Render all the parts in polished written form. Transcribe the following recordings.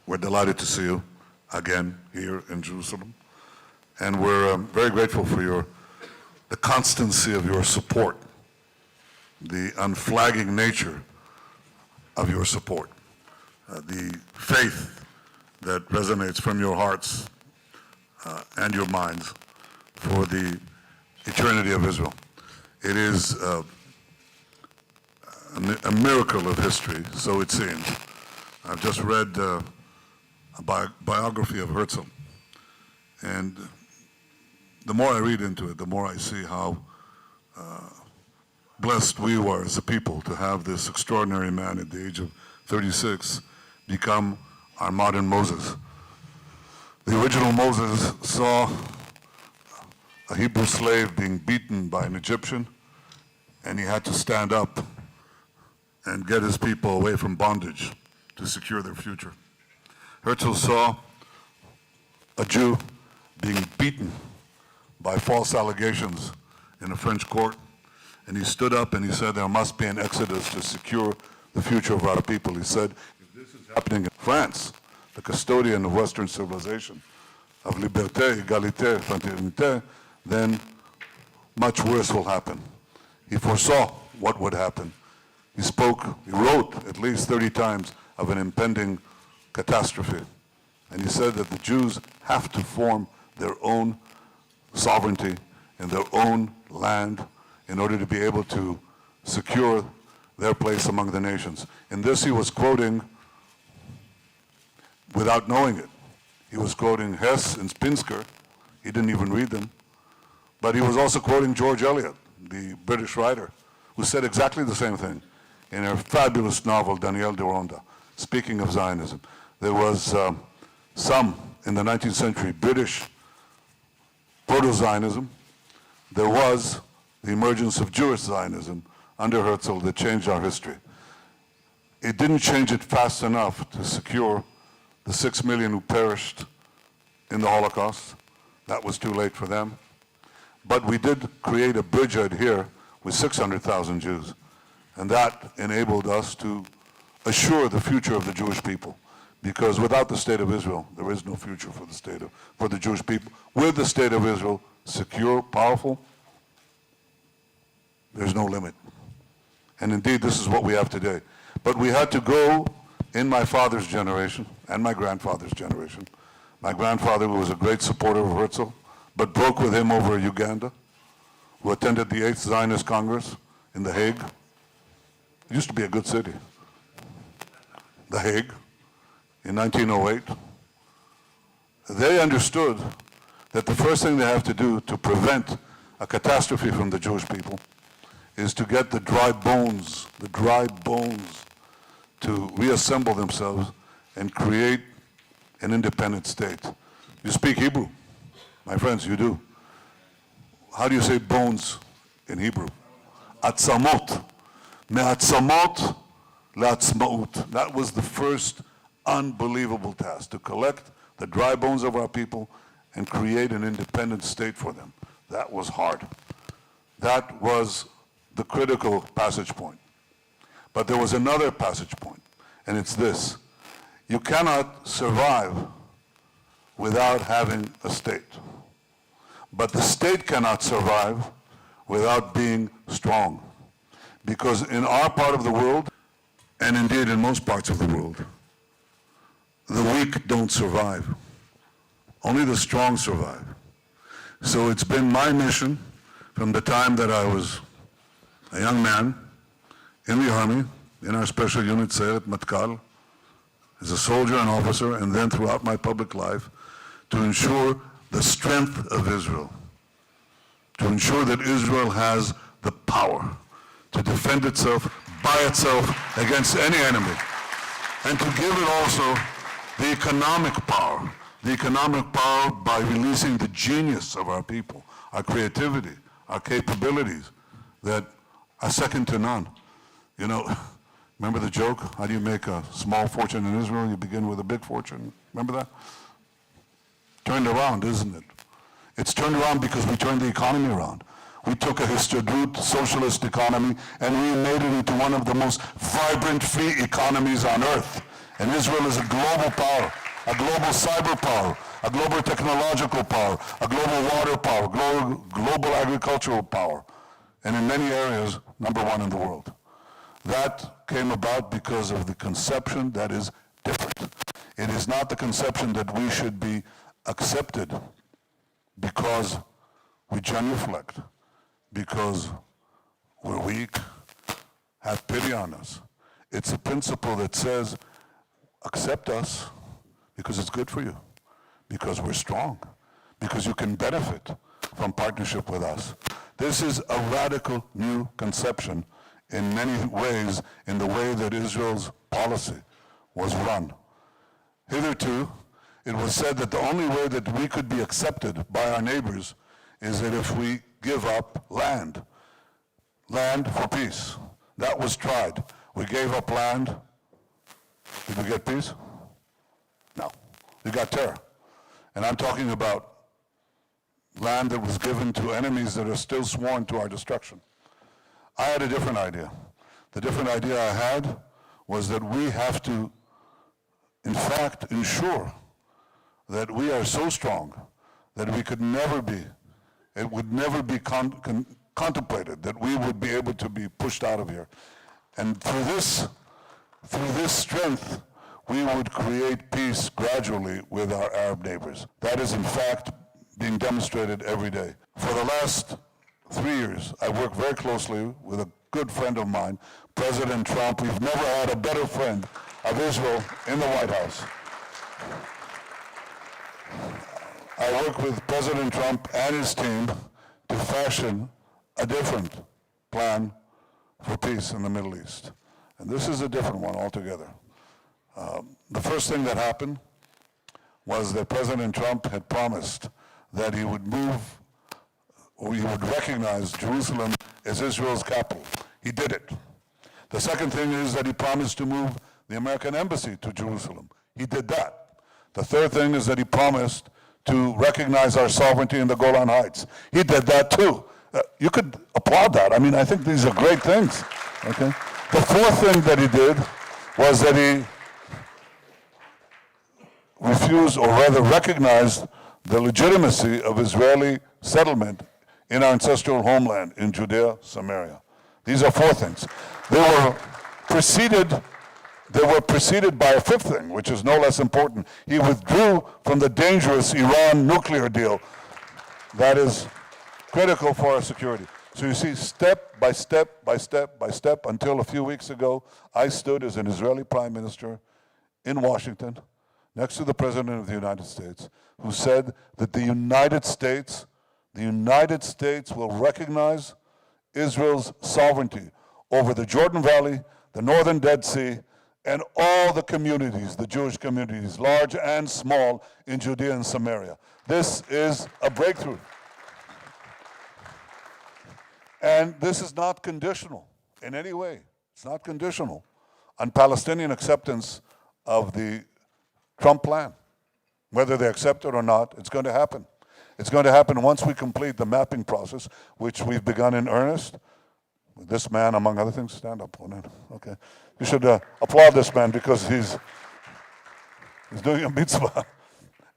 We're delighted to see you again here in Jerusalem. And we're very grateful for the constancy of your support, the unflagging nature of your support, the faith that resonates from your hearts and your minds for the eternity of Israel. It is a miracle of history, so it seems. I've just read a biography of Herzl, and the more I read into it, the more I see how blessed we were as a people to have this extraordinary man at the age of 36 become our modern Moses. The original Moses saw a Hebrew slave being beaten by an Egyptian, and he had to stand up and get his people away from bondage to secure their future. Herzl saw a Jew being beaten by false allegations in a French court, and he stood up and he said there must be an exodus to secure the future of our people. He said, if this is happening in France, the custodian of Western civilization, of liberté, égalité, fraternité, then much worse will happen. He foresaw what would happen. He wrote at least 30 times of an impending catastrophe. And he said that the Jews have to form their own sovereignty in their own land in order to be able to secure their place among the nations. In this he was quoting, without knowing it, he was quoting Hess and Pinsker. He didn't even read them. But he was also quoting George Eliot, the British writer, who said exactly the same thing in her fabulous novel, Daniel de Ronda, speaking of Zionism. There was some, in the 19th century, British proto-Zionism. There was the emergence of Jewish Zionism under Herzl that changed our history. It didn't change it fast enough to secure the 6 million who perished in the Holocaust. That was too late for them. But we did create a bridgehead here with 600,000 Jews. And that enabled us to assure the future of the Jewish people. Because without the state of Israel, there is no future for the Jewish people. With the state of Israel secure, powerful, there's no limit. And indeed, this is what we have today. But we had to go in my father's generation and my grandfather's generation. My grandfather, who was a great supporter of Herzl, but broke with him over Uganda, who attended the 8th Zionist Congress in The Hague. It used to be a good city. The Hague, in 1908. They understood that the first thing they have to do to prevent a catastrophe from the Jewish people is to get the dry bones to reassemble themselves and create an independent state. You speak Hebrew, my friends, you do. How do you say bones in Hebrew? Atzamot. Me'atzamot la'atzmaut. That was the first unbelievable task, to collect the dry bones of our people and create an independent state for them. That was hard. That was the critical passage point. But there was another passage point, and it's this. You cannot survive without having a state. But the state cannot survive without being strong. Because in our part of the world, and indeed in most parts of the world, the weak don't survive. Only the strong survive. So it's been my mission from the time that I was a young man in the army, in our special unit, Sayeret Matkal, as a soldier and officer, and then throughout my public life, to ensure the strength of Israel, to ensure that Israel has the power to defend itself by itself against any enemy, and to give it also the economic power by releasing the genius of our people, our creativity, our capabilities that are second to none. You know, remember the joke? How do you make a small fortune in Israel? You begin with a big fortune. Remember that? Turned around, isn't it? It's turned around because we turned the economy around. We took a Histadrut socialist economy and we made it into one of the most vibrant free economies on earth. And Israel is a global power, a global cyber power, a global technological power, a global water power, global agricultural power, and in many areas, number one in the world. That came about because of the conception that is different. It is not the conception that we should be accepted because we genuflect, because we're weak, have pity on us. It's a principle that says, accept us because it's good for you, because we're strong, because you can benefit from partnership with us. This is a radical new conception in many ways in the way that Israel's policy was run. Hitherto, it was said that the only way that we could be accepted by our neighbors is that if we give up land for peace. That was tried. We gave up land. Did we get peace? No. We got terror. And I'm talking about land that was given to enemies that are still sworn to our destruction. I had a different idea. The different idea I had was that we have to, in fact, ensure that we are so strong that we could never be, it would never be contemplated that we would be able to be pushed out of here. And through this strength, we would create peace gradually with our Arab neighbors. That is, in fact, being demonstrated every day. For the last 3 years, I worked very closely with a good friend of mine, President Trump. We've never had a better friend of Israel in the White House. I work with President Trump and his team to fashion a different plan for peace in the Middle East. And this is a different one altogether. The first thing that happened was that President Trump had promised that he would move, or he would recognize Jerusalem as Israel's capital. He did it. The second thing is that he promised to move the American embassy to Jerusalem. He did that. The third thing is that he promised to recognize our sovereignty in the Golan Heights. He did that too. You could applaud that. I mean, I think these are great things. Okay. The fourth thing that he did was that he refused, or rather recognized, the legitimacy of Israeli settlement in our ancestral homeland in Judea, Samaria. These are four things. They were preceded by a fifth thing, which is no less important. He withdrew from the dangerous Iran nuclear deal that is critical for our security. So you see, step by step by step by step, until a few weeks ago, I stood as an Israeli prime minister in Washington next to the President of the United States, who said that the United States will recognize Israel's sovereignty over the Jordan Valley, the northern Dead Sea, and all the communities, the Jewish communities, large and small, in Judea and Samaria. This is a breakthrough. And this is not conditional in any way. It's not conditional on Palestinian acceptance of the Trump plan. Whether they accept it or not, it's going to happen. It's going to happen once we complete the mapping process, which we've begun in earnest. This man, among other things, stand up. Okay. You should applaud this man because he's doing a mitzvah,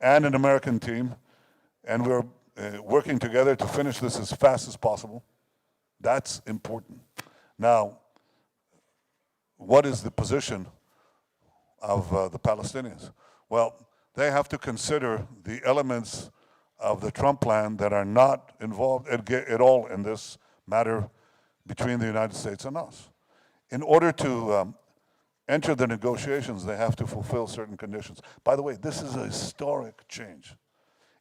and an American team, and we're working together to finish this as fast as possible. That's important. Now, what is the position of the Palestinians? Well, they have to consider the elements of the Trump plan that are not involved at all in this matter between the United States and us. In order to enter the negotiations, they have to fulfill certain conditions. By the way, this is a historic change.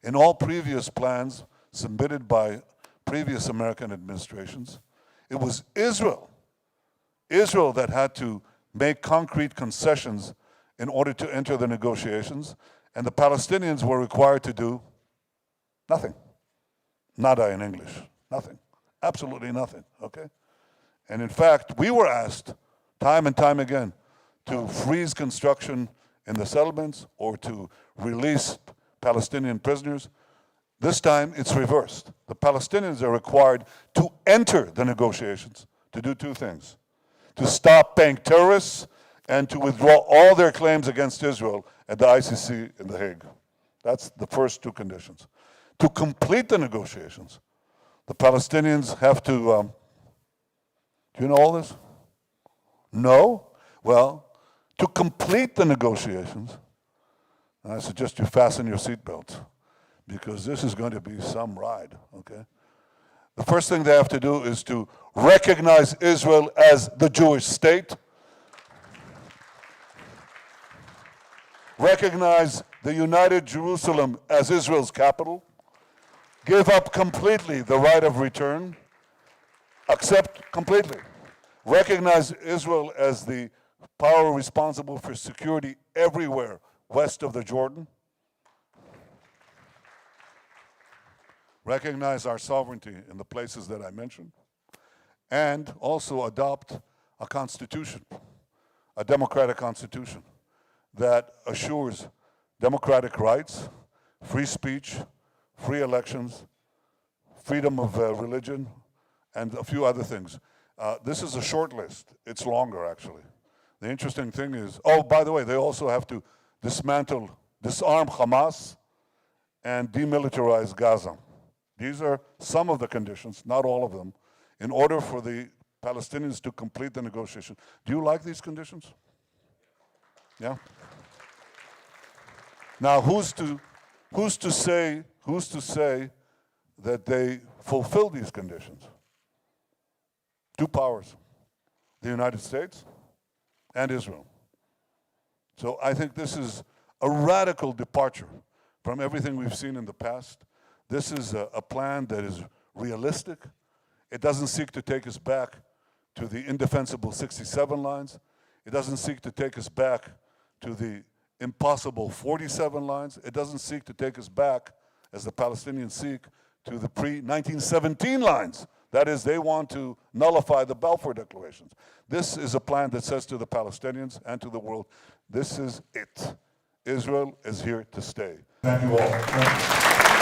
In all previous plans submitted by previous American administrations, it was Israel that had to make concrete concessions in order to enter the negotiations, and the Palestinians were required to do nothing. Nada in English, nothing, absolutely nothing, okay? And in fact, we were asked time and time again to freeze construction in the settlements or to release Palestinian prisoners. This time, it's reversed. The Palestinians are required to enter the negotiations to do two things: to stop paying terrorists and to withdraw all their claims against Israel at the ICC in The Hague. That's the first two conditions. To complete the negotiations, the Palestinians have to, do you know all this? No? Well, to complete the negotiations, I suggest you fasten your seatbelts, because this is going to be some ride, okay? The first thing they have to do is to recognize Israel as the Jewish state, recognize the United Jerusalem as Israel's capital, give up completely the right of return, accept completely, recognize Israel as the power responsible for security everywhere west of the Jordan, recognize our sovereignty in the places that I mentioned, and also adopt a constitution, a democratic constitution that assures democratic rights, free speech, free elections, freedom of religion, and a few other things. This is a short list. It's longer, actually. The interesting thing is, oh, by the way, they also have to disarm Hamas and demilitarize Gaza. These are some of the conditions, not all of them, in order for the Palestinians to complete the negotiation. Do you like these conditions? Yeah? Now, who's to say that they fulfill these conditions? Two powers, the United States and Israel. So I think this is a radical departure from everything we've seen in the past. This is a plan that is realistic. It doesn't seek to take us back to the indefensible 67 lines. It doesn't seek to take us back to the impossible 47 lines. It doesn't seek to take us back, as the Palestinians seek, to the pre-1917 lines. That is, they want to nullify the Balfour Declarations. This is a plan that says to the Palestinians and to the world, this is it. Israel is here to stay. Thank you all.